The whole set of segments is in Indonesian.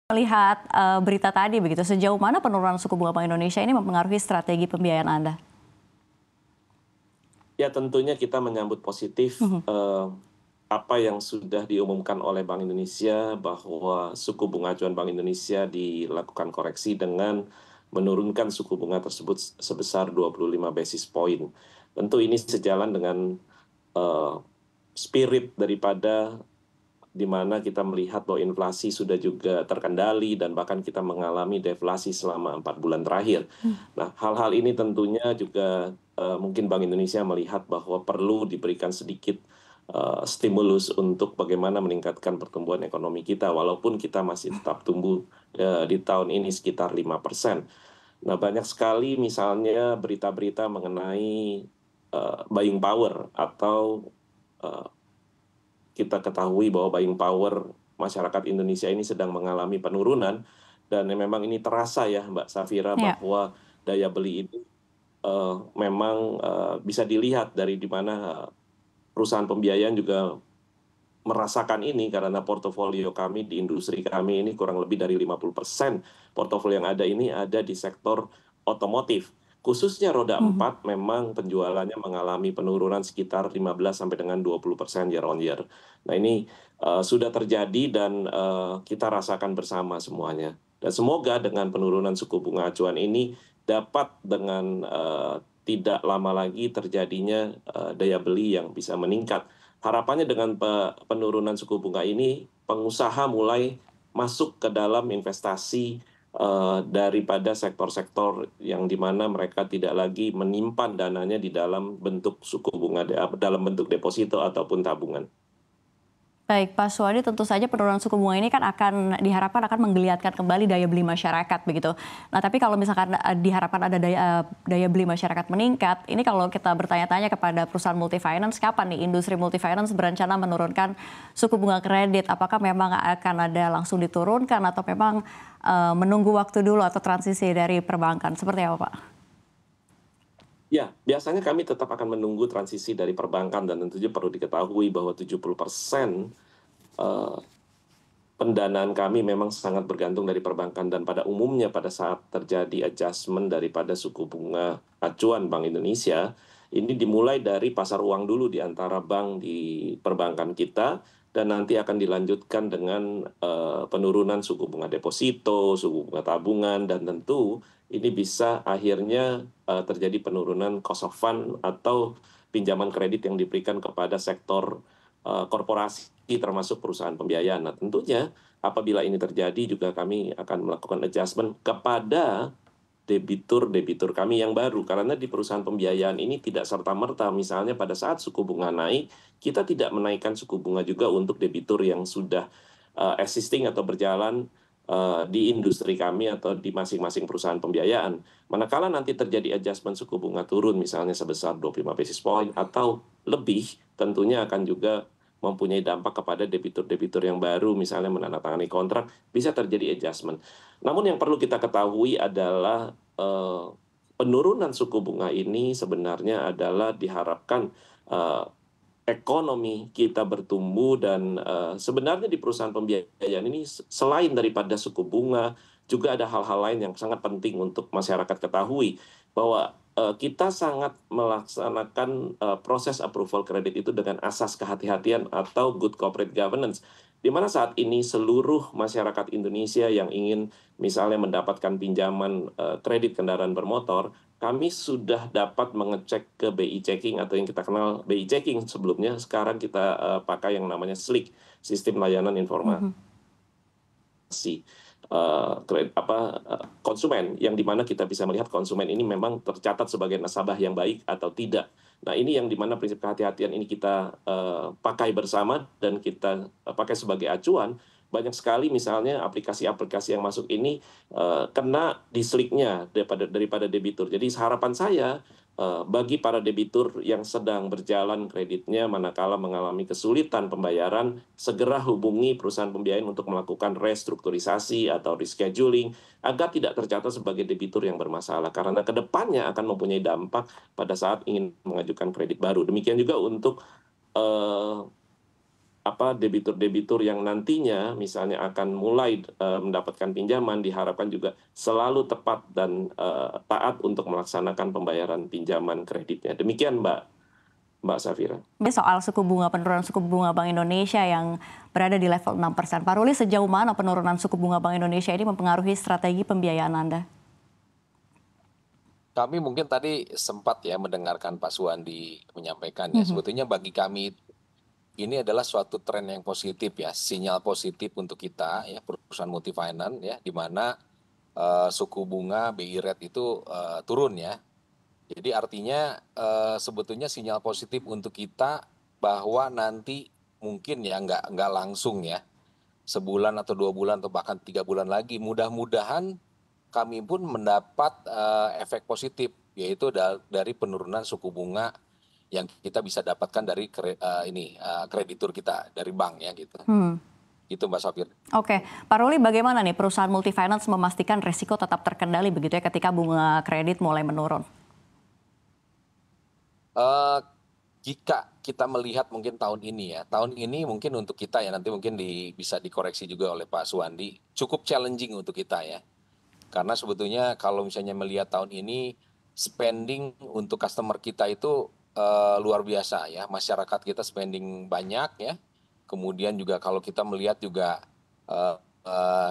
Melihat berita tadi begitu, sejauh mana penurunan suku bunga Bank Indonesia ini mempengaruhi strategi pembiayaan Anda? Ya tentunya kita menyambut positif Mhm. apa yang sudah diumumkan oleh Bank Indonesia bahwa suku bunga acuan Bank Indonesia dilakukan koreksi dengan menurunkan suku bunga tersebut sebesar 25 basis point. Tentu ini sejalan dengan eh, spirit daripada di mana kita melihat bahwa inflasi sudah juga terkendali dan bahkan kita mengalami deflasi selama 4 bulan terakhir. Nah, hal-hal ini tentunya juga mungkin Bank Indonesia melihat bahwa perlu diberikan sedikit stimulus untuk bagaimana meningkatkan pertumbuhan ekonomi kita, walaupun kita masih tetap tumbuh di tahun ini sekitar 5%. Nah, banyak sekali misalnya berita-berita mengenai buying power atau uh, kita ketahui bahwa buying power masyarakat Indonesia ini sedang mengalami penurunan dan memang ini terasa ya Mbak Safira Ya, bahwa daya beli ini memang bisa dilihat dari di mana perusahaan pembiayaan juga merasakan ini karena portofolio kami di industri kami ini kurang lebih dari 50% portofolio yang ada ini ada di sektor otomotif. Khususnya roda mhm. 4 memang penjualannya mengalami penurunan sekitar 15 sampai dengan 20% year on year. Nah, ini sudah terjadi dan kita rasakan bersama semuanya. Dan semoga dengan penurunan suku bunga acuan ini dapat dengan tidak lama lagi terjadinya daya beli yang bisa meningkat. Harapannya dengan penurunan suku bunga ini, pengusaha mulai masuk ke dalam investasi daripada sektor-sektor yang di mana mereka tidak lagi menyimpan dananya di dalam bentuk suku bunga, dalam bentuk deposito ataupun tabungan. Baik, Pak Suwadi, tentu saja penurunan suku bunga ini kan diharapkan akan menggeliatkan kembali daya beli masyarakat begitu. Nah, tapi kalau misalkan diharapkan ada daya beli masyarakat meningkat, ini kalau kita bertanya-tanya kepada perusahaan multifinance, kapan nih industri multifinance berencana menurunkan suku bunga kredit? Apakah memang akan ada langsung diturunkan atau memang menunggu waktu dulu atau transisi dari perbankan? Seperti apa, Pak? Ya, biasanya kami tetap akan menunggu transisi dari perbankan dan tentunya perlu diketahui bahwa 70% eh, pendanaan kami memang sangat bergantung dari perbankan dan pada umumnya pada saat terjadi adjustment daripada suku bunga acuan Bank Indonesia, ini dimulai dari pasar uang dulu di antara bank di perbankan kita dan nanti akan dilanjutkan dengan penurunan suku bunga deposito, suku bunga tabungan dan tentu ini bisa akhirnya terjadi penurunan cost of fund atau pinjaman kredit yang diberikan kepada sektor korporasi termasuk perusahaan pembiayaan. Nah, tentunya apabila ini terjadi juga kami akan melakukan adjustment kepada debitur-debitur kami yang baru. Karena di perusahaan pembiayaan ini tidak serta-merta, misalnya pada saat suku bunga naik, kita tidak menaikkan suku bunga juga untuk debitur yang sudah existing atau berjalan di industri kami atau di masing-masing perusahaan pembiayaan. Manakala nanti terjadi adjustment suku bunga turun misalnya sebesar 25 basis point atau lebih, tentunya akan juga mempunyai dampak kepada debitur-debitur yang baru, misalnya menandatangani kontrak, bisa terjadi adjustment. Namun yang perlu kita ketahui adalah penurunan suku bunga ini sebenarnya adalah diharapkan eh, ekonomi kita bertumbuh dan sebenarnya di perusahaan pembiayaan ini selain daripada suku bunga juga ada hal-hal lain yang sangat penting untuk masyarakat ketahui bahwa kita sangat melaksanakan proses approval kredit itu dengan asas kehati-hatian atau good corporate governance di mana saat ini seluruh masyarakat Indonesia yang ingin misalnya mendapatkan pinjaman kredit kendaraan bermotor, kami sudah dapat mengecek ke BI Checking atau yang kita kenal BI Checking sebelumnya. Sekarang kita pakai yang namanya SLIC, Sistem Layanan Informasi Mhm. konsumen, yang dimana kita bisa melihat konsumen ini memang tercatat sebagai nasabah yang baik atau tidak. Nah, ini yang dimana prinsip kehati-hatian ini kita pakai bersama dan kita pakai sebagai acuan. Banyak sekali misalnya aplikasi-aplikasi yang masuk ini kena disliknya daripada debitur. Jadi harapan saya bagi para debitur yang sedang berjalan kreditnya manakala mengalami kesulitan pembayaran, segera hubungi perusahaan pembiayaan untuk melakukan restrukturisasi atau rescheduling agar tidak tercatat sebagai debitur yang bermasalah karena kedepannya akan mempunyai dampak pada saat ingin mengajukan kredit baru. Demikian juga untuk eh, debitur-debitur yang nantinya misalnya akan mulai mendapatkan pinjaman diharapkan juga selalu tepat dan taat untuk melaksanakan pembayaran pinjaman kreditnya. Demikian Mbak Safira. Ini soal penurunan suku bunga Bank Indonesia yang berada di level 6%. Pak Ruli, sejauh mana penurunan suku bunga Bank Indonesia ini mempengaruhi strategi pembiayaan Anda? Kami mungkin tadi sempat ya mendengarkan Pak Suwandi menyampaikan ya, sebetulnya bagi kami ini adalah suatu tren yang positif ya, sinyal positif untuk kita ya, perusahaan multifinance ya, di mana suku bunga BI rate itu turun ya. Jadi artinya sebetulnya sinyal positif untuk kita bahwa nanti mungkin ya nggak langsung ya, sebulan atau 2 bulan atau bahkan 3 bulan lagi, mudah-mudahan kami pun mendapat efek positif, yaitu dari penurunan suku bunga yang kita bisa dapatkan dari kreditur kita dari bank ya gitu. Itu Mbak Safir. Oke, Pak Ruli, bagaimana nih perusahaan multifinance memastikan risiko tetap terkendali begitu ya ketika bunga kredit mulai menurun? Jika kita melihat mungkin tahun ini mungkin untuk kita ya, nanti mungkin bisa dikoreksi juga oleh Pak Suwandi, cukup challenging untuk kita ya. Karena sebetulnya kalau misalnya melihat tahun ini, spending untuk customer kita itu luar biasa ya. Masyarakat kita spending banyak ya. Kemudian juga kalau kita melihat juga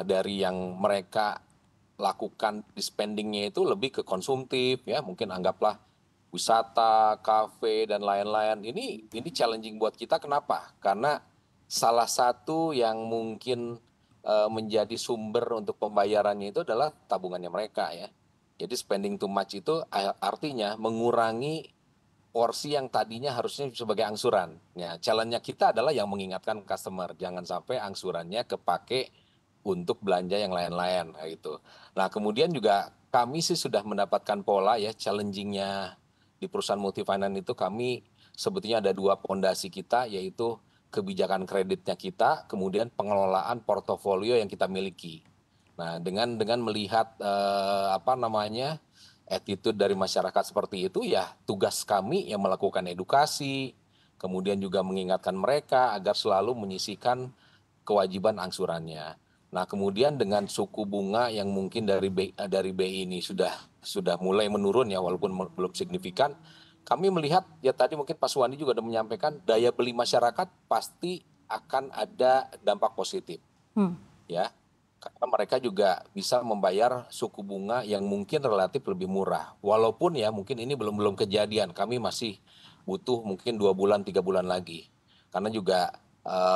dari yang mereka lakukan di spendingnya itu lebih ke konsumtif ya. Mungkin anggaplah wisata, kafe, dan lain-lain. Ini challenging buat kita, kenapa? Karena salah satu yang mungkin menjadi sumber untuk pembayarannya itu adalah tabungannya mereka ya. Jadi spending too much itu artinya mengurangi porsi yang tadinya harusnya sebagai angsuran. Ya, challenge-nya kita adalah yang mengingatkan customer, jangan sampai angsurannya kepake untuk belanja yang lain-lain gitu. Nah, kemudian juga kami sih sudah mendapatkan pola ya, challenging-nya di perusahaan multifinance itu kami sebetulnya ada 2 pondasi kita, yaitu kebijakan kreditnya kita, kemudian pengelolaan portofolio yang kita miliki. Nah, dengan melihat attitude dari masyarakat seperti itu ya, tugas kami yang melakukan edukasi, kemudian juga mengingatkan mereka agar selalu menyisihkan kewajiban angsurannya. Nah, kemudian dengan suku bunga yang mungkin dari BI ini sudah mulai menurun ya, walaupun belum signifikan, kami melihat ya tadi mungkin Pak Suwandi juga sudah menyampaikan daya beli masyarakat pasti akan ada dampak positif ya, karena mereka juga bisa membayar suku bunga yang mungkin relatif lebih murah, walaupun ya mungkin ini belum kejadian, kami masih butuh mungkin 2 bulan 3 bulan lagi, karena juga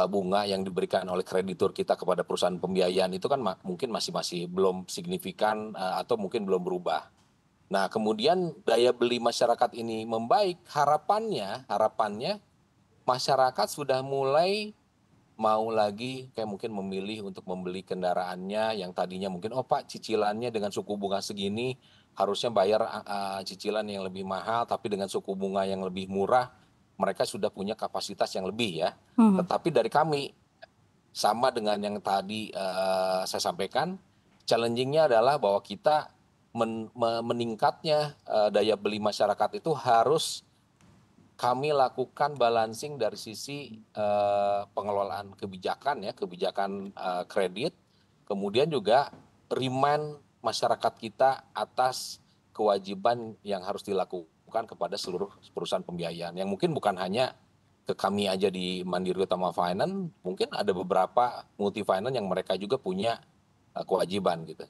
bunga yang diberikan oleh kreditur kita kepada perusahaan pembiayaan itu kan mungkin masih belum signifikan atau mungkin belum berubah. Nah, kemudian daya beli masyarakat ini membaik, harapannya masyarakat sudah mulai mau lagi kayak mungkin memilih untuk membeli kendaraannya yang tadinya mungkin, oh Pak, cicilannya dengan suku bunga segini harusnya bayar cicilan yang lebih mahal, tapi dengan suku bunga yang lebih murah mereka sudah punya kapasitas yang lebih ya. Tetapi dari kami sama dengan yang tadi saya sampaikan, challenging-nya adalah bahwa kita meningkatnya daya beli masyarakat itu harus kami lakukan balancing dari sisi pengelolaan kebijakan ya, kebijakan kredit, kemudian juga remind masyarakat kita atas kewajiban yang harus dilakukan kepada seluruh perusahaan pembiayaan, yang mungkin bukan hanya ke kami aja di Mandiri Utama Finance, mungkin ada beberapa multi finance yang mereka juga punya kewajiban gitu.